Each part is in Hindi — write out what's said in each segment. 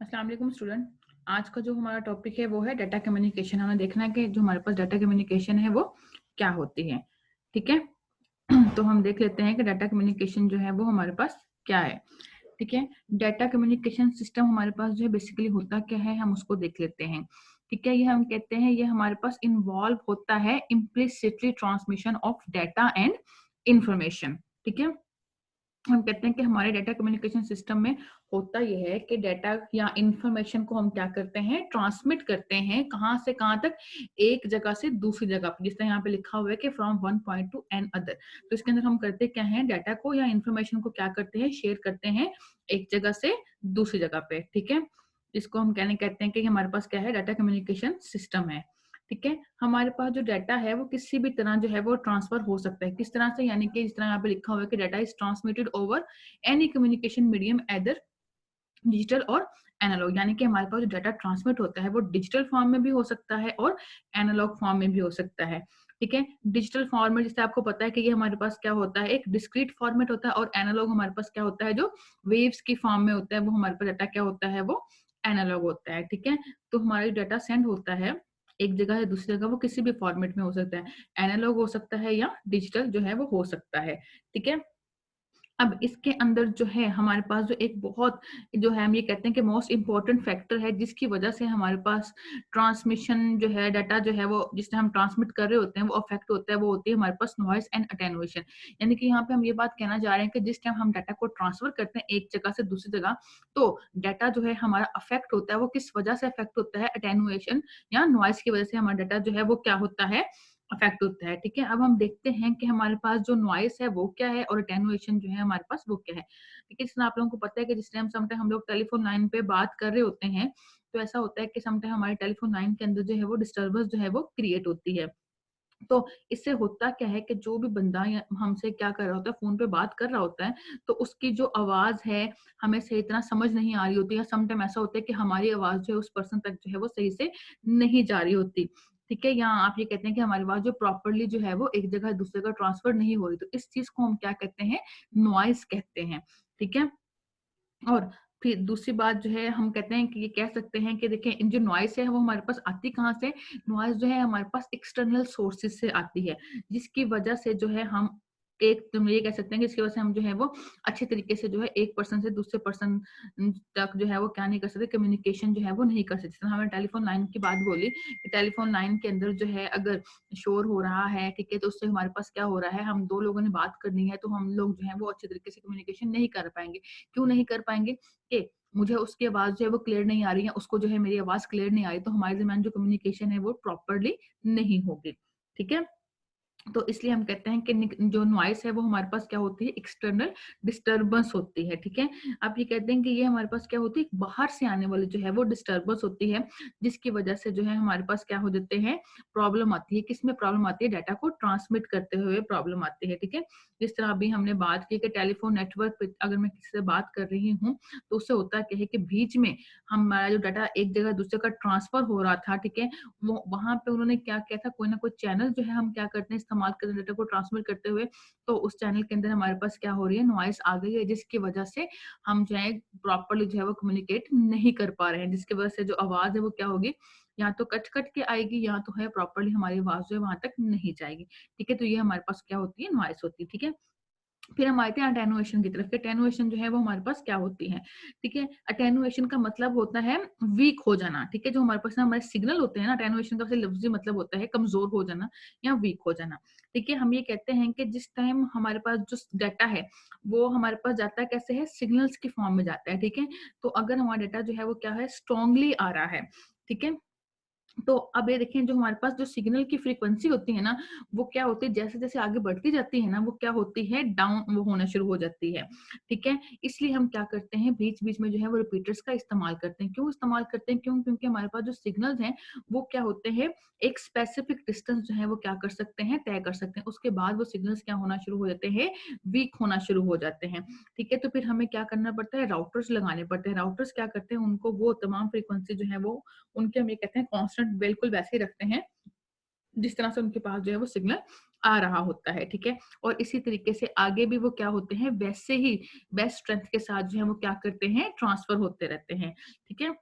अस्सलाम वालेकुम स्टूडेंट। आज का जो हमारा टॉपिक है वो है डाटा कम्युनिकेशन। हमें देखना है कि जो हमारे पास डाटा कम्युनिकेशन है वो क्या होती है। ठीक है। तो हम देख लेते हैं कि डाटा कम्युनिकेशन जो है वो हमारे पास क्या है। ठीक है। डाटा कम्युनिकेशन सिस्टम हमारे पास जो है बेसिकली होता क्या है, हम उसको देख लेते हैं। ठीक है। ये हम कहते हैं ये हमारे पास इन्वॉल्व होता है implicitly transmission of data and information. ठीक है। हम कहते हैं कि हमारे डाटा कम्युनिकेशन सिस्टम में होता यह है कि डाटा या इंफॉर्मेशन को हम क्या करते हैं, ट्रांसमिट करते हैं कहाँ से कहाँ तक, एक जगह से दूसरी जगह पर। जिस तरह यहाँ पे लिखा हुआ है कि from one point to another, तो इसके अंदर हम करते क्या हैं, डाटा को या इंफॉर्मेशन को क्या करते हैं, शेयर करते हैं एक जगह से दूसरी जगह पे। ठीक है। इसको हम कहते हैं कि हमारे पास क्या है, डाटा कम्युनिकेशन सिस्टम है। ठीक है। हमारे पास जो डाटा है वो किसी भी तरह जो है वो ट्रांसफर हो सकता है। किस तरह से, यानी कि इस तरह यहाँ पे लिखा हुआ है कि data is transmitted over any communication medium either digital और एनालॉग। यानी कि हमारे पास जो डाटा ट्रांसमिट होता है वो डिजिटल फॉर्म में भी हो सकता है और एनालॉग फॉर्म में भी हो सकता है। ठीक है। डिजिटल फॉर्म में जैसे आपको पता है कि ये हमारे पास क्या होता है, एक डिस्क्रीट फॉर्मेट होता है, और एनालॉग हमारे पास क्या होता है, जो वेव्स की फॉर्म में होता है, वो हमारे पास डाटा क्या होता है, वो एनालॉग होता है। ठीक है। तो हमारा जो डाटा सेंड होता है एक जगह से दूसरी जगह, वो किसी भी फॉर्मेट में हो सकता है, एनालॉग हो सकता है या डिजिटल जो है वो हो सकता है। ठीक है। अब इसके अंदर जो है हमारे पास जो एक बहुत जो है, हम ये कहते हैं कि मोस्ट इम्पोर्टेंट फैक्टर है जिसकी वजह से हमारे पास ट्रांसमिशन जो है, डाटा जो है वो जिससे हम ट्रांसमिट कर रहे होते हैं वो अफेक्ट होता है, वो होती है हमारे पास नॉइस एंड अटेनुएशन। यानी कि यहाँ पे हम ये बात कहना चाह रहे हैं कि जिस टाइम हम डाटा को ट्रांसफर करते हैं एक जगह से दूसरी जगह, तो डाटा जो है हमारा अफेक्ट होता है। वो किस वजह से अफेक्ट होता है, अटेनुएशन या नॉइस की वजह से हमारा डाटा जो है वो क्या होता है, अफेक्ट होता है। ठीक है। अब हम देखते हैं कि हमारे पास जो नॉइस है वो क्या है और अटेनुएशन जो है हमारे पास वो क्या है। ठीक है। जिसमें आप लोगों को पता है कि जिस टाइम समटाइम हम लोग टेलीफोन लाइन पे बात कर रहे होते हैं, तो ऐसा होता है कि समटाइम हमारे टेलीफोन लाइन के अंदर जो है वो डिस्टर्बेंस जो है वो क्रिएट होती है। तो इससे होता क्या है कि जो भी बंदा या हमसे क्या कर रहा होता है, फोन पे बात कर रहा होता है, तो उसकी जो आवाज है हमें सही तरह समझ नहीं आ रही होती है। समटाइम ऐसा होता है कि हमारी आवाज जो है उस पर्सन तक जो है वो सही से नहीं जा रही होती। ठीक है। यहाँ आप ये कहते हैं कि हमारी आवाज जो प्रॉपरली जो है वो एक जगह दूसरे जगह ट्रांसफर नहीं हो रही, तो इस चीज को हम क्या कहते हैं, नॉइस कहते हैं। ठीक है। और फिर दूसरी बात जो है, हम कहते हैं कि ये कह सकते हैं कि देखिए जो नॉइस है वो हमारे पास आती कहाँ से, नॉइस जो है हमारे पास एक्सटर्नल सोर्सेज से आती है, जिसकी वजह से जो है हम एक तुम ये कह सकते हैं कि इसकी वजह से हम जो है वो अच्छे तरीके से जो है एक पर्सन से दूसरे पर्सन तक जो है वो क्या नहीं कर सकते, कम्युनिकेशन जो है वो नहीं कर सकते। जैसे हमने टेलीफोन लाइन की बात बोली कि टेलीफोन लाइन के अंदर जो है अगर शोर हो रहा है, ठीक है, तो उससे हमारे पास क्या हो रहा है, हम दो लोगों ने बात करनी है तो हम लोग जो है वो अच्छे तरीके से कम्युनिकेशन नहीं कर पाएंगे। क्यों नहीं कर पाएंगे कि मुझे उसकी आवाज़ जो है वो क्लियर नहीं आ रही है, उसको जो है मेरी आवाज़ क्लियर नहीं आ रही, तो हमारे दरमियान जो कम्युनिकेशन है वो प्रॉपर्ली नहीं होगी। ठीक है। तो इसलिए हम कहते हैं कि जो नॉइस है वो हमारे पास क्या होती है, एक्सटर्नल डिस्टर्बेंस होती है। ठीक है। आप ये कहते हैं कि ये हमारे पास क्या होती है, बाहर से आने वाली जो है वो डिस्टर्बेंस होती है, जिसकी वजह से जो है हमारे पास क्या हो जाते हैं, प्रॉब्लम आती है। किसमें प्रॉब्लम आती है, डाटा को ट्रांसमिट करते हुए प्रॉब्लम आती है। ठीक है। जिस तरह अभी हमने बात की कि टेलीफोन नेटवर्क पे अगर मैं किसी से बात कर रही हूँ, तो उससे होता क्या है कि बीच में हमारा जो डाटा एक जगह दूसरे का ट्रांसफर हो रहा था, ठीक है, वो वहां पे उन्होंने क्या किया था, कोई ना कोई चैनल जो है हम क्या करते हैं, इस्तेमाल करते हैं डाटा को ट्रांसमिट करते हुए, तो उस चैनल के अंदर हमारे पास क्या हो रही है, नॉइस आ गई है, जिसकी वजह से हम जो है प्रॉपरली जो है वो कम्युनिकेट नहीं कर पा रहे हैं, जिसकी वजह से जो आवाज है वो क्या होगी, या तो कट कट के आएगी या तो है प्रॉपरली हमारी आवाज जो है वहां तक नहीं जाएगी। ठीक है। तो ये हमारे पास क्या होती है, नॉइस होती है। ठीक है। फिर हम आते हैं अटेनुएशन की तरफ। अटेनुएशन जो है वो हमारे पास क्या होती है, ठीक है। अटेनुएशन का मतलब होता है वीक हो जाना। ठीक है। जो हमारे पास ना हमारे सिग्नल होते हैं ना, अटेनुएशन का लफ्जी मतलब होता है कमजोर हो जाना या वीक हो जाना। ठीक है। हम ये कहते हैं कि जिस टाइम हमारे पास जो डाटा है वो हमारे पास जाता है कैसे है, सिग्नल्स की फॉर्म में जाता है। ठीक है। तो अगर हमारा डाटा जो है वो क्या है, स्ट्रांगली आ रहा है, ठीक है, तो अब ये देखें जो हमारे पास जो सिग्नल की फ्रीक्वेंसी होती है ना, वो क्या होती है, जैसे जैसे आगे बढ़ती जाती है ना, वो क्या होती है, डाउन वो होना शुरू हो जाती है। ठीक है। इसलिए हम क्या करते हैं, बीच बीच में जो है वो रिपीटर्स का इस्तेमाल करते हैं। क्यों इस्तेमाल करते हैं, क्यों, क्योंकि हमारे पास जो सिग्नल्स हैं वो क्या होते हैं, एक स्पेसिफिक डिस्टेंस जो है वो क्या कर सकते हैं, तय कर सकते हैं, उसके बाद वो सिग्नल्स क्या होना शुरू हो जाते हैं, वीक होना शुरू हो जाते हैं। ठीक है। तो फिर हमें क्या करना पड़ता है, राउटर्स लगाने पड़ते हैं। राउटर्स क्या करते हैं, उनको वो तमाम फ्रीक्वेंसी जो है वो उनके हम ये कहते हैं कांस्टेंट बिल्कुल वैसे ही रखते हैं जिस तरह से उनके पास जो है वो सिग्नल आ रहा होता है, ठीक है। और इसी तरीके से आगे भी वो क्या होते हैं, वैसे ही बेस्ट स्ट्रेंथ के साथ जो है वो क्या करते हैं, ट्रांसफर होते रहते हैं, ठीक है।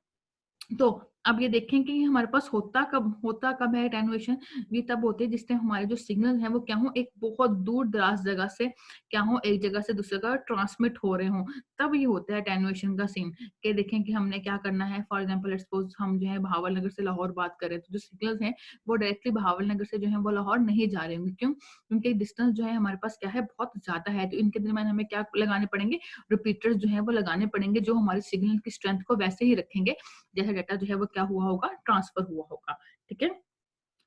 तो अब ये देखें कि हमारे पास होता कब है अटेन्युएशन। ये तब होते हैं जिस टाइम हमारे जो सिग्नल है वो क्या हो, एक बहुत दूर दराज जगह से क्या हो, एक जगह से दूसरी जगह ट्रांसमिट हो रहे हों, तब ये होता है अटेन्युएशन का सीन। कि देखें कि हमने क्या करना है, फॉर एग्जांपल लेट्स सपोज हम जो है बहावल नगर से लाहौर बात करें, तो जो सिग्नल्स हैं वो डायरेक्टली बहावल नगर से जो है वो लाहौर नहीं जा रहे होंगे। क्यों? क्योंकि डिस्टेंस जो है हमारे पास क्या है, बहुत ज्यादा है। तो इनके दरमियान हमें क्या लगाने पड़ेंगे, रिपीटर्स जो है वो लगाने पड़ेंगे, जो हमारे सिग्नल की स्ट्रेंथ को वैसे ही रखेंगे जैसा डाटा जो है वो क्या हुआ होगा, ट्रांसफर हुआ होगा, ठीक है।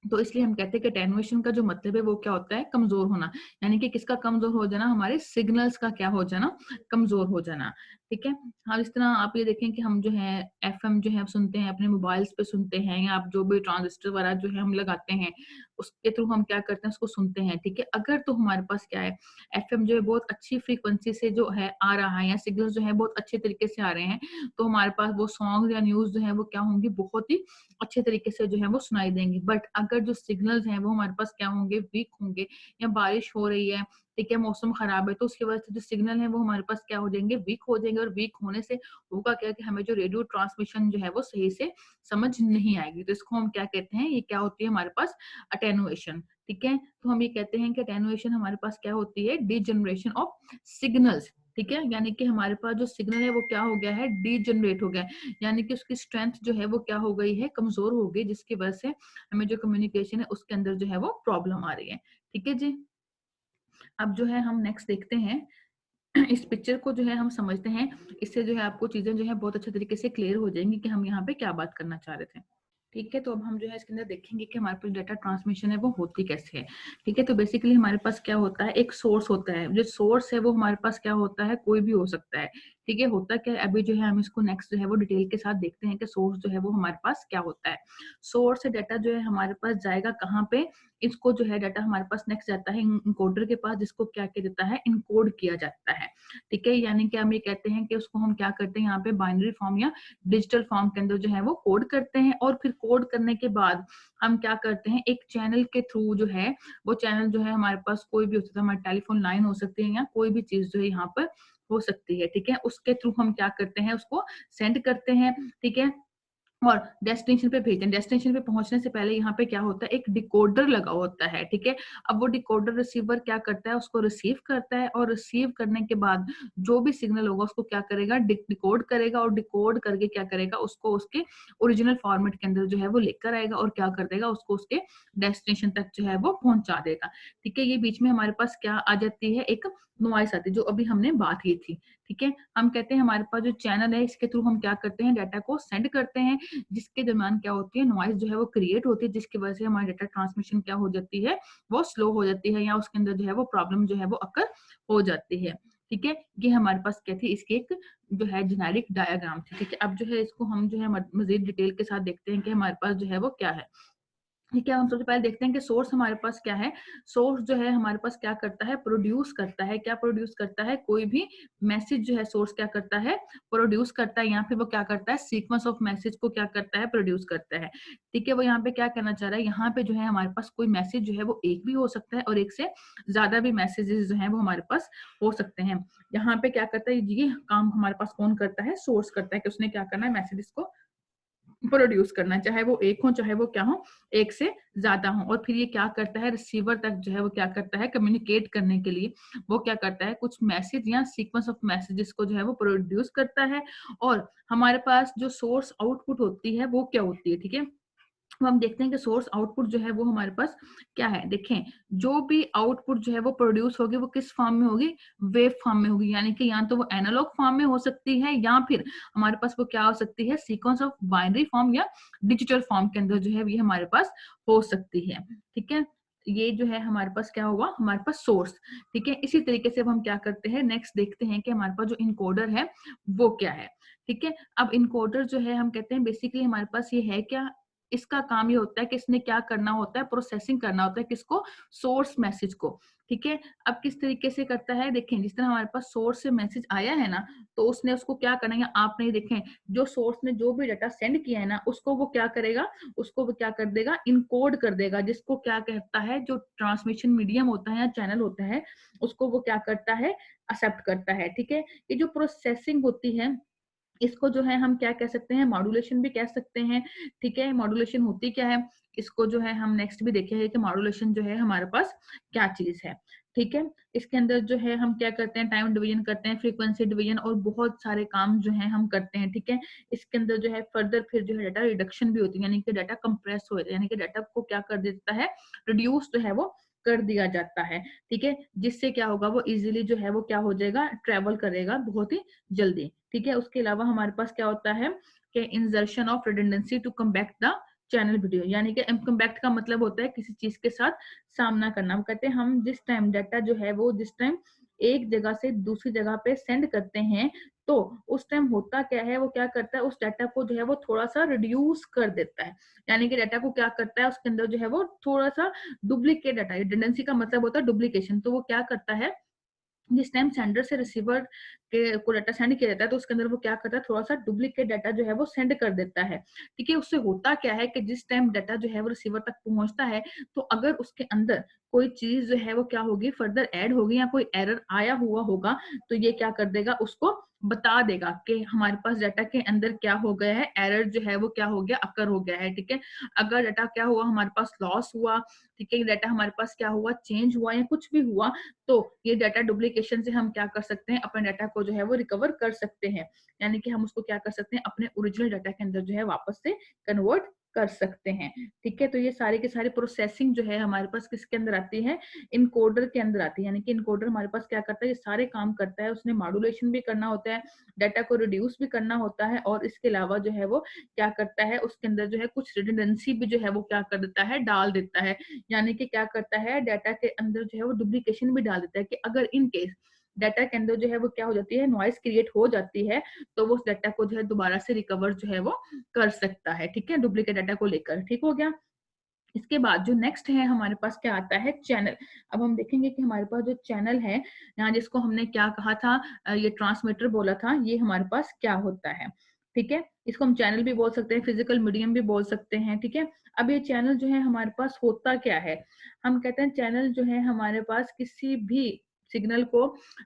तो इसलिए हम कहते हैं कि अटेन्युएशन का जो मतलब है वो क्या होता है, कमजोर होना। यानी कि किसका कमजोर हो जाना, हमारे सिग्नल्स का क्या हो जाना, कमजोर हो जाना, ठीक है। हाँ, इस तरह आप ये देखें कि हम जो है एफएम जो है सुनते हैं, अपने मोबाइल्स पे सुनते हैं, या आप जो भी ट्रांजिस्टर वाला जो है हम लगाते हैं, उसके थ्रू हम क्या करते हैं, उसको सुनते हैं, ठीक है। अगर तो हमारे पास क्या है, एफएम जो है बहुत अच्छी फ्रीक्वेंसी से जो है आ रहा है, या सिग्नल जो है बहुत अच्छे तरीके से आ रहे हैं, तो हमारे पास वो सॉन्ग या न्यूज जो है वो क्या होंगी, बहुत ही अच्छे तरीके से जो है वो सुनाई देंगी। बट अगर जो सिग्नल्स हैं वो हमारे पास क्या होंगे, वीक होंगे, या बारिश हो रही है, ठीक है, मौसम खराब है, तो उसकी वजह से जो सिग्नल है वो हमारे पास क्या हो जाएंगे, वीक हो जाएंगे। और वीक होने से होगा क्या कि हमें जो रेडियो ट्रांसमिशन जो है वो सही से समझ नहीं आएगी। तो इसको हम क्या कहते हैं, ये क्या होती है हमारे पास, अटेनुएशन, ठीक है। तो हम ये कहते हैं कि अटेनुएशन हमारे पास क्या होती है, डीजनरेशन ऑफ सिग्नल्स, ठीक है। यानी कि हमारे पास जो सिग्नल है वो क्या हो गया है, डीजनरेट हो गया है, यानी कि उसकी स्ट्रेंथ जो है वो क्या हो गई है, कमजोर हो गई, जिसकी वजह से हमें जो कम्युनिकेशन है उसके अंदर जो है वो प्रॉब्लम आ रही है, ठीक है जी। अब जो है हम नेक्स्ट देखते हैं इस पिक्चर को जो है हम समझते हैं, इससे जो है आपको चीजें जो है बहुत अच्छे तरीके से क्लियर हो जाएंगी कि हम यहाँ पे क्या बात करना चाह रहे थे। ठीक है, तो अब हम जो है इसके अंदर देखेंगे कि हमारे पास डाटा ट्रांसमिशन है वो होती कैसे है। ठीक है, तो बेसिकली हमारे पास क्या होता है, एक सोर्स होता है। जो सोर्स है वो हमारे पास क्या होता है, कोई भी हो सकता है। ठीक है, होता क्या है, अभी जो है हम इसको नेक्स्ट जो है वो डिटेल के साथ देखते हैं कि सोर्स जो है वो हमारे पास क्या होता है। सोर्स से डाटा जो है हमारे पास जाएगा कहाँ पे, इसको जो है डाटा हमारे पास नेक्स्ट जाता है इनकोडर के पास, जिसको क्या किया जाता है, इनकोड किया जाता है। ठीक है, यानी कि हम ये कहते हैं कि उसको हम क्या करते हैं, यहाँ पे बाइनरी फॉर्म या डिजिटल फॉर्म के अंदर जो है वो कोड करते हैं। और फिर कोड करने के बाद हम क्या करते हैं, एक चैनल के थ्रू जो है, वो चैनल जो है हमारे पास कोई भी हो सकता है, हमारी टेलीफोन लाइन हो सकती है, या कोई भी चीज जो है यहाँ पर हो सकती है। ठीक है, उसके थ्रू हम क्या करते हैं, उसको सेंड करते हैं। ठीक है, और डेस्टिनेशन पे भेजते हैं। डेस्टिनेशन पे पहुंचने से पहले यहाँ पे क्या होता है, एक डिकोडर लगा होता है। ठीक है, अब वो डिकोडर रिसीवर क्या करता है, उसको रिसीव करता है, और रिसीव करने के बाद जो भी सिग्नल होगा उसको क्या करेगा, डिकोड करेगा, और डिकोड करके क्या करेगा, उसको उसके ओरिजिनल फॉर्मेट के अंदर जो है वो लेकर आएगा, और क्या कर देगा, उसको उसके डेस्टिनेशन तक जो है वो पहुंचा देगा। ठीक है, ये बीच में हमारे पास क्या आ जाती है, एक नॉइस आती है, जो अभी हमने बात की थी। ठीक है, हम कहते हैं हमारे पास जो चैनल है, इसके थ्रू हम क्या करते हैं, डाटा को सेंड करते हैं, जिसके दरमियान क्या होती है, नॉइज जो है वो क्रिएट होती है, जिसकी वजह से हमारी डाटा ट्रांसमिशन क्या हो जाती है, वो स्लो हो जाती है, या उसके अंदर जो है वो प्रॉब्लम जो है वो अकर हो जाती है। ठीक है, ये हमारे पास क्या थी, इसकी एक जो है जेनेरिक डायग्राम थी। ठीक है, अब जो है इसको हम जो है मजीद डिटेल के साथ देखते हैं कि हमारे पास जो है वो क्या है। ठीक है, हम सबसे पहले देखते हैं कि सोर्स हमारे पास क्या है। सोर्स जो है हमारे पास क्या करता है, प्रोड्यूस करता है। क्या प्रोड्यूस करता है, कोई भी मैसेज जो है सोर्स क्या करता है, प्रोड्यूस करता है। यहाँ पे वो क्या करता है, सीक्वेंस ऑफ मैसेज को क्या करता है, प्रोड्यूस करता है। ठीक है, वो यहाँ पे क्या कहना चाह रहा है, यहाँ पे जो है हमारे पास कोई मैसेज जो है वो एक भी हो सकता है, और एक से ज्यादा भी मैसेजेस जो है वो हमारे पास हो सकते हैं। यहाँ पे क्या करता है, ये काम हमारे पास कौन करता है, सोर्स करता है, कि उसने क्या करना है, मैसेजेस को प्रोड्यूस करना है, चाहे वो एक हो चाहे वो क्या हो, एक से ज्यादा हो। और फिर ये क्या करता है, रिसीवर तक जो है वो क्या करता है, कम्युनिकेट करने के लिए वो क्या करता है, कुछ मैसेज या सीक्वेंस ऑफ मैसेजेस को जो है वो प्रोड्यूस करता है। और हमारे पास जो सोर्स आउटपुट होती है वो क्या होती है। ठीक है, तो हम देखते हैं कि सोर्स आउटपुट जो है वो हमारे पास क्या है। देखें, जो भी आउटपुट जो है वो प्रोड्यूस होगी, वो किस फॉर्म में होगी, वेव फॉर्म में होगी। यानी कि या तो वो एनालॉग फॉर्म में हो सकती है, या फिर हमारे पास वो क्या हो सकती है, सीक्वेंस ऑफ बाइनरी फॉर्म या डिजिटल फॉर्म के अंदर जो है ये हमारे पास हो सकती है। ठीक है, ये जो है हमारे पास क्या हुआ, हमारे पास सोर्स। ठीक है, इसी तरीके से अब हम क्या करते हैं, नेक्स्ट देखते हैं कि हमारे पास जो इनकोडर है वो क्या है। ठीक है, अब इनकोडर जो है हम कहते हैं बेसिकली हमारे पास ये है क्या, इसका काम ये होता है कि इसने क्या करना होता है, प्रोसेसिंग करना होता है किसको, सोर्स मैसेज को। ठीक है, अब किस तरीके से करता है, देखें जिस तरह हमारे पास सोर्स से मैसेज आया है ना, तो उसने उसको क्या करना है, आपने देखें जो सोर्स ने जो भी डाटा सेंड किया है ना, उसको वो क्या करेगा, उसको वो क्या कर देगा, इनकोड कर देगा, जिसको क्या कहता है, जो ट्रांसमिशन मीडियम होता है या चैनल होता है, उसको वो क्या करता है, एक्सेप्ट करता है। ठीक है, ये जो प्रोसेसिंग होती है, इसको जो है हम क्या कह सकते हैं, मॉड्यूलेशन भी कह सकते हैं। ठीक है, मॉड्यूलेशन होती क्या है, इसको जो है हम नेक्स्ट भी देखेंगे कि मॉड्यूलेशन जो है हमारे पास क्या चीज है। ठीक है, इसके अंदर जो है हम क्या करते हैं, टाइम डिवीजन करते हैं, फ्रीक्वेंसी डिवीजन और बहुत सारे काम जो है हम करते हैं। ठीक है, इसके अंदर जो है फर्दर फिर जो है डाटा रिडक्शन भी होती है, यानी कि डाटा कंप्रेस हो जाता है, यानी कि डाटा को क्या कर देता है, रिड्यूस जो है वो कर दिया जाता है। ठीक है, जिससे क्या होगा, वो इजीली जो है वो क्या हो जाएगा, ट्रेवल करेगा बहुत ही जल्दी। ठीक है, उसके अलावा हमारे पास क्या होता है कि insertion of redundancy to combat the channel video, यानी कि कम्बैक्ट का मतलब होता है किसी चीज के साथ सामना करना। हम कहते हैं हम जिस टाइम डाटा जो है वो जिस टाइम एक जगह से दूसरी जगह पे सेंड करते हैं, तो उस टाइम होता क्या है, वो क्या करता है, उस डाटा को जो है वो थोड़ा सा रिड्यूस कर देता है, यानी कि डाटा को क्या करता है, उसके अंदर जो है वो थोड़ा सा डुप्लीकेट डाटा, रिडंडेंसी का मतलब होता है डुप्लीकेशन, तो वो क्या करता है, जिस टाइम सेंडर से रिसीवर के को डाटा सेंड किया जाता है, तो उसके अंदर वो क्या करता है, थोड़ा सा डुप्लीकेट डाटा जो है वो सेंड कर देता है। ठीक है, उससे होता क्या है कि जिस टाइम डाटा जो है वो रिसीवर तक पहुंचता है, तो अगर उसके अंदर कोई चीज जो है वो क्या होगी, फर्दर ऐड होगी या कोई एरर आया हुआ होगा, तो ये क्या कर देगा, उसको बता देगा कि हमारे पास डाटा के अंदर क्या हो गया है, एरर जो है वो क्या हो गया, अकर हो गया है। ठीक है, अगर डाटा क्या हुआ, हमारे पास लॉस हुआ, ठीक है, डाटा हमारे पास क्या हुआ, चेंज हुआ या कुछ भी हुआ, तो ये डाटा डुप्लीकेशन से हम क्या कर सकते हैं, अपने डाटा को जो है वो रिकवर कर सकते हैं, यानी कि हम उसको क्या कर सकते हैं, अपने ओरिजिनल डाटा के अंदर जो है वापस से कन्वर्ट कर सकते हैं। ठीक है, तो ये सारी की सारी प्रोसेसिंग जो है हमारे पास किसके अंदर आती है, इनकोडर के अंदर आती है, यानी कि इनकोडर हमारे पास क्या करता है, ये सारे काम करता है, उसने मॉड्यूलेशन भी करना होता है, डाटा को रिड्यूस भी करना होता है, और इसके अलावा जो है वो क्या करता है, उसके अंदर जो है कुछ रिडंडेंसी भी जो है वो क्या कर देता है, डाल देता है, यानी कि क्या करता है, डाटा के अंदर जो है वो डुप्लीकेशन भी डाल देता है, कि अगर इन केस डाटा के अंदर जो है वो क्या हो जाती है, नॉइस क्रिएट हो जाती है, तो वो उस डाटा को जो है दोबारा से रिकवर जो है वो कर सकता है। ठीक है, डुप्लीकेट डाटा को लेकर, ठीक हो गया। इसके बाद जो नेक्स्ट है हमारे पास क्या आता है, चैनल। अब हम देखेंगे कि हमारे पास जो चैनल है, यहाँ जिसको हमने क्या कहा था, ये ट्रांसमीटर बोला था, ये हमारे पास क्या होता है। ठीक है, इसको हम चैनल भी बोल सकते हैं, फिजिकल मीडियम भी बोल सकते हैं। ठीक है, अब ये चैनल जो है हमारे पास होता क्या है, हम कहते हैं चैनल जो है हमारे पास किसी भी सिग्नल को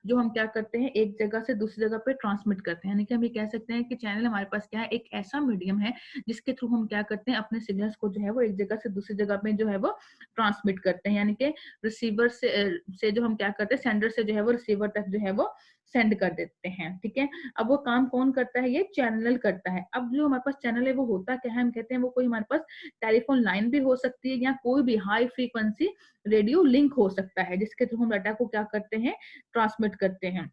जो हम क्या करते हैं, एक जगह से दूसरी जगह पे ट्रांसमिट करते हैं, यानी कि हम ये कह सकते हैं कि चैनल हमारे पास क्या है, एक ऐसा मीडियम है जिसके थ्रू हम क्या करते हैं, अपने सिग्नल्स को जो है वो एक जगह से दूसरी जगह पे जो है वो ट्रांसमिट करते हैं, यानी कि रिसीवर से जो हम क्या करते हैं, सेंडर से जो है वो रिसीवर तक जो है वो सेंड कर देते हैं। ठीक है, अब वो काम कौन करता है, ये चैनल करता है। अब जो हमारे पास चैनल है वो होता क्या है, हम कहते हैं वो कोई हमारे पास टेलीफोन लाइन भी हो सकती है, या कोई भी हाई फ्रीक्वेंसी रेडियो लिंक हो सकता है, जिसके थ्रू हम डाटा को क्या करते हैं, ट्रांसमिट करते हैं।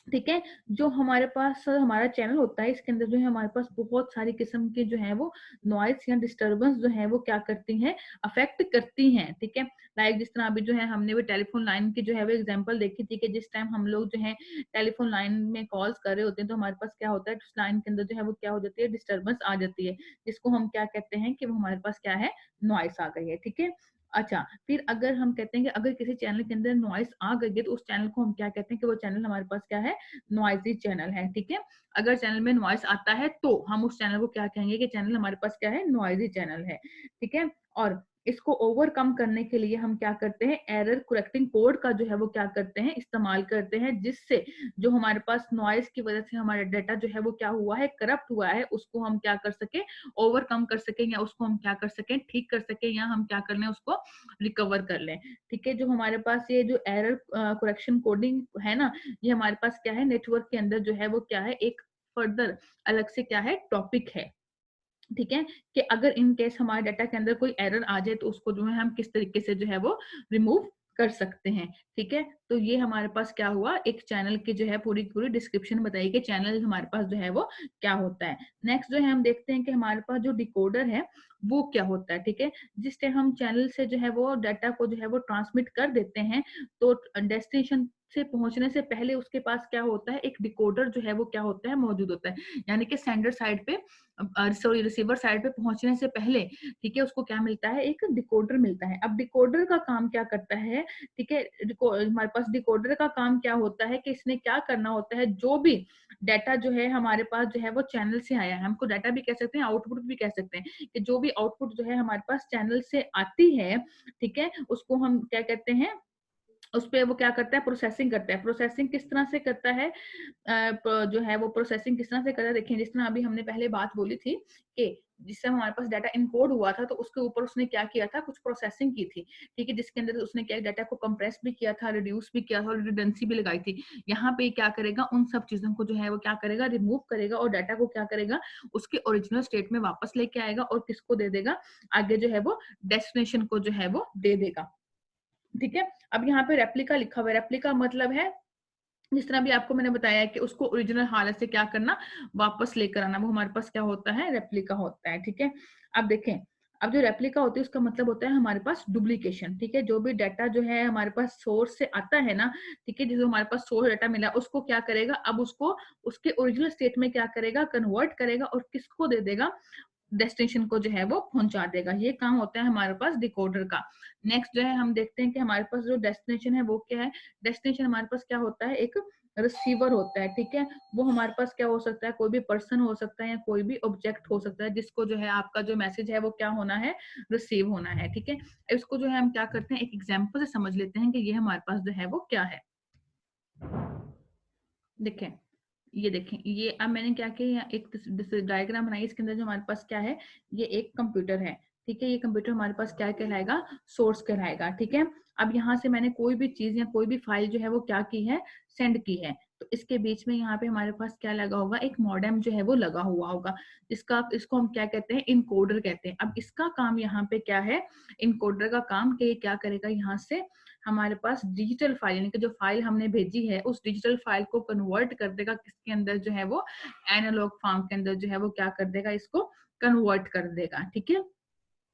ठीक है, जो हमारे पास हमारा चैनल होता है, इसके अंदर जो है हमारे पास बहुत सारी किस्म के जो है वो नॉइस या डिस्टरबेंस जो है वो क्या करती हैं, अफेक्ट करती हैं। ठीक है, लाइक जिस तरह अभी जो है हमने भी टेलीफोन लाइन की जो है वो एग्जांपल देखी थी, कि जिस टाइम हम लोग जो है टेलीफोन लाइन में कॉल्स कर रहे होते हैं, तो हमारे पास क्या होता है, उस लाइन के अंदर जो है वो क्या हो जाती है, डिस्टरबेंस आ जाती है, जिसको हम क्या कहते हैं कि वो हमारे पास क्या है, नॉइस आ गई है। ठीक है, अच्छा, फिर अगर हम कहते हैं कि अगर किसी चैनल के अंदर नॉइस आ गई है, तो उस चैनल को हम क्या कहते हैं कि वो चैनल हमारे पास क्या है, नॉइजी चैनल है। ठीक है, अगर चैनल में नॉइस आता है तो हम उस चैनल को क्या कहेंगे कि चैनल हमारे पास क्या है, नॉइजी चैनल है। ठीक है, और इसको ओवरकम करने के लिए हम क्या करते हैं, एरर करेक्टिंग कोड का जो है वो क्या करते हैं, इस्तेमाल करते हैं, जिससे जो हमारे पास नॉइस की वजह से हमारा डाटा जो है वो क्या हुआ है, करप्ट हुआ है, उसको हम क्या कर सके, ओवरकम कर सकें, या उसको हम क्या कर सकें, ठीक कर सकें, या हम क्या कर लें, उसको रिकवर कर लें। ठीक है, जो हमारे पास ये जो एरर करेक्शन कोडिंग है ना, ये हमारे पास क्या है, नेटवर्क के अंदर जो है वो क्या है, एक फर्दर अलग से क्या है, टॉपिक है। ठीक है, कि अगर इन केस हमारे डाटा के अंदर कोई एरर आ जाए, तो उसको जो है हम किस तरीके से जो है वो रिमूव कर सकते हैं। ठीक है, तो ये हमारे पास क्या हुआ, एक चैनल की जो है पूरी पूरी डिस्क्रिप्शन बताई कि चैनल हमारे पास जो है वो क्या होता है। नेक्स्ट जो है हम देखते हैं कि हमारे पास जो डिकोडर है वो क्या होता है। ठीक है, जिस टाइम हम चैनल से जो है वो डाटा को जो है वो ट्रांसमिट कर देते हैं, तो डेस्टिनेशन से पहुंचने से पहले उसके पास क्या होता है, एक डिकोडर जो है वो क्या होता है, मौजूद होता है, यानी कि सेंडर साइड पे सॉरी रिसीवर साइड पे पहुंचने से पहले, ठीक है, उसको क्या मिलता है, एक डिकोडर मिलता है। अब डिकोडर का काम क्या करता है, ठीक है, हमारे पास डिकोडर का काम क्या होता है कि इसने क्या करना होता है, जो भी डाटा जो है हमारे पास जो है वो चैनल से आया है, हमको डाटा भी कह सकते हैं, आउटपुट भी कह सकते हैं, कि जो भी आउटपुट जो है हमारे पास चैनल से आती है, ठीक है, उसको हम क्या कहते हैं, उस पे वो क्या करता है, प्रोसेसिंग करता है। प्रोसेसिंग किस तरह से करता है, जो है वो प्रोसेसिंग किस तरह से करता है, देखिए जिस तरह अभी हमने पहले बात बोली थी कि जिससे हमारे पास डाटा इनकोड हुआ था, तो उसके ऊपर उसने क्या किया था, कुछ प्रोसेसिंग की थी, ठीक है, जिसके अंदर उसने क्या डाटा को कंप्रेस भी किया था, रिड्यूस भी किया था और रिडंडेंसी भी लगाई थी। यहाँ पे क्या करेगा, उन सब चीजों को जो है वो क्या करेगा, रिमूव करेगा और डाटा को क्या करेगा, उसके ओरिजिनल स्टेट में वापस लेके आएगा और किसको दे देगा, आगे जो है वो डेस्टिनेशन को जो है वो दे देगा। ठीक है, अब यहाँ पे रेप्लिका लिखा हुआ है, रेप्लिका मतलब है जिस तरह भी आपको मैंने बताया है कि उसको ओरिजिनल हालत से क्या करना, वापस लेकर आना, वो हमारे पास क्या होता है, रेप्लिका होता है। ठीक है, अब देखें, अब जो रेप्लिका होती है उसका मतलब होता है हमारे पास डुप्लीकेशन। ठीक है, जो भी डाटा जो है हमारे पास सोर्स से आता है ना, ठीक है, जो हमारे पास सोर्स डाटा मिला उसको क्या करेगा, अब उसको उसके ओरिजिनल स्टेट में क्या करेगा, कन्वर्ट करेगा और किसको दे देगा, डेस्टिनेशन को जो है वो पहुंचा देगा। ये काम होता है हमारे पास डिकोडर का। नेक्स्ट जो है हम देखते हैं कि हमारे पास जो डेस्टिनेशन है वो क्या है, डेस्टिनेशन हमारे पास क्या होता है, एक रिसीवर होता है। ठीक है, वो हमारे पास क्या हो सकता है, कोई भी पर्सन हो सकता है या कोई भी ऑब्जेक्ट हो सकता है, जिसको जो है आपका जो मैसेज है वो क्या होना है, रिसीव होना है। ठीक है, इसको जो है हम क्या करते हैं, एक एग्जाम्पल से समझ लेते हैं कि ये हमारे पास जो है वो क्या है। देखें, ये देखें, ये अब मैंने क्या किया, एक डायग्राम बनाई, इसके अंदर जो हमारे पास क्या है, ये एक कंप्यूटर है। ठीक है, ये कंप्यूटर हमारे पास क्या कहलाएगा, सोर्स कहलाएगा। ठीक है, अब यहाँ से मैंने कोई भी चीज या कोई भी फाइल जो है वो क्या की है, सेंड की है, तो इसके बीच में यहाँ पे हमारे पास क्या लगा होगा, एक मॉडेम जो है वो लगा हुआ होगा, इसको हम क्या कहते हैं, इनकोडर कहते हैं। अब इसका काम यहाँ पे क्या है, इनकोडर का काम, कि ये क्या करेगा, यहाँ से हमारे पास डिजिटल फाइल, यानी कि जो फाइल हमने भेजी है उस डिजिटल फाइल को कन्वर्ट कर देगा किसके अंदर, जो है वो एनालॉग फॉर्म के अंदर जो है वो क्या कर देगा, इसको कन्वर्ट कर देगा। ठीक है,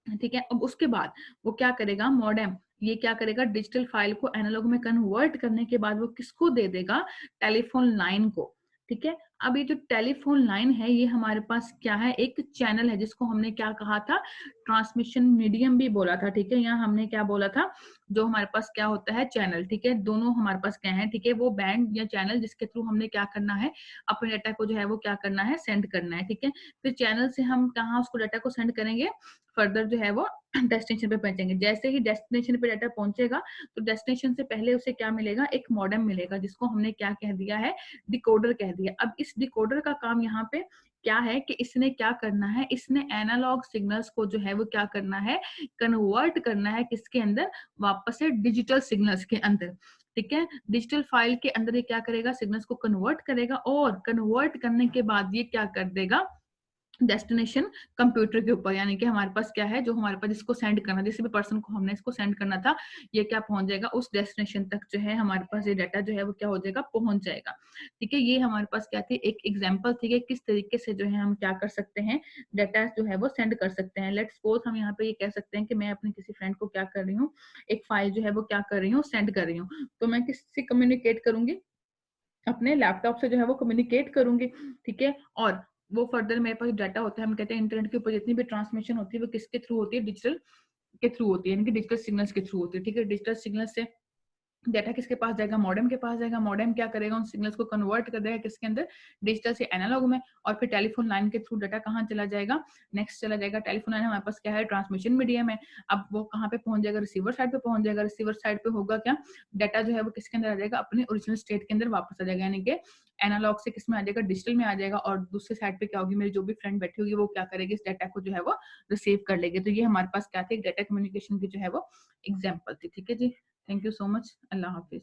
ठीक है, अब उसके बाद वो क्या करेगा, मॉडेम ये क्या करेगा, डिजिटल फाइल को एनालॉग में कन्वर्ट करने के बाद वो किसको दे देगा, टेलीफोन लाइन को। ठीक है, अब ये जो टेलीफोन लाइन है ये हमारे पास क्या है, एक चैनल है, जिसको हमने क्या कहा था, ट्रांसमिशन मीडियम भी बोला था। ठीक है, यहाँ हमने क्या बोला था, जो हमारे पास क्या होता है, चैनल। ठीक है, दोनों हमारे पास क्या है, ठीक है, वो बैंड या चैनल जिसके थ्रू हमने क्या करना है, अपने डाटा को जो है वो क्या करना है, सेंड करना है। ठीक है, फिर चैनल से हम कहाँ उसको डाटा को सेंड करेंगे, फर्दर जो है वो डेस्टिनेशन पे पहुंचेंगे। जैसे ही डेस्टिनेशन पे डाटा पहुंचेगा तो डेस्टिनेशन से पहले उसे क्या मिलेगा, एक मॉडेम मिलेगा, जिसको हमने क्या कह दिया है, डिकोडर कह दिया। अब इस डिकोडर का काम यहाँ पे क्या है कि इसने क्या करना है, इसने एनालॉग सिग्नल्स को जो है वो क्या करना है, कन्वर्ट करना है किसके अंदर, वापस से डिजिटल सिग्नल्स के अंदर। ठीक है, डिजिटल फाइल के अंदर ये क्या करेगा, सिग्नल्स को कन्वर्ट करेगा और कन्वर्ट करने के बाद ये क्या कर देगा, डेस्टिनेशन कंप्यूटर के ऊपर, यानी कि हमारे पास क्या है, जो हमारे पास इसको सेंड करना, जिस भी पर्सन को हमने इसको सेंड करना था, ये क्या पहुंच जाएगा, उस डेस्टिनेशन तक जो है हमारे पास ये डाटा जो है वो क्या हो जाएगा, पहुंच जाएगा। ठीक है, ये हमारे पास क्या थी, एक एग्जांपल थी कि किस तरीके से जो है हम क्या कर सकते हैं, डाटा जो है वो सेंड कर सकते हैं। लेट्स सपोज हम यहाँ पे ये कह सकते हैं कि मैं अपने किसी फ्रेंड को क्या कर रही हूँ, एक फाइल जो है वो क्या कर रही हूँ, सेंड कर रही हूँ, तो मैं किससे कम्युनिकेट करूंगी, अपने लैपटॉप से जो है वो कम्युनिकेट करूंगी। ठीक है, और वो फर्दर मेरे पास डाटा होता है, हम कहते हैं इंटरनेट के ऊपर जितनी भी ट्रांसमिशन होती है वो किसके थ्रू होती है, डिजिटल के थ्रू होती है, यानी कि डिजिटल सिग्नल्स के थ्रू होती है। ठीक है, डिजिटल सिग्नल से डाटा किसके पास जाएगा, मॉडेम के पास जाएगा, मॉडेम क्या करेगा, उन सिग्नल्स को कन्वर्ट कर देगा किसके अंदर, डिजिटल से एनालॉग में, और फिर टेलीफोन लाइन के थ्रू डाटा कहाँ चला जाएगा, नेक्स्ट चला जाएगा, टेलीफोन लाइन हमारे पास क्या है, ट्रांसमिशन मीडियम है, अब वो कहाँ पे पहुंच जाएगा, रिसीवर साइड पे पहुंच जाएगा, रिसीवर साइड पे होगा क्या, डाटा जो है वो किसके अंदर आ जाएगा, अपने ओरिजिनल स्टेट के अंदर वापस आ जाएगा, यानी कि एनालॉग से किस में आ जाएगा, डिजिटल में आ जाएगा, और दूसरी साइड पे क्या होगी, मेरी जो भी फ्रेंड बैठी होगी वो क्या करेगी, इस डाटा को जो है वो रिसीव कर लेगी। तो ये हमारे पास क्या थे, डाटा कम्युनिकेशन की जो है वो एग्जाम्पल थी। ठीक है जी, थैंक यू सो मच, अल्लाह हाफिज।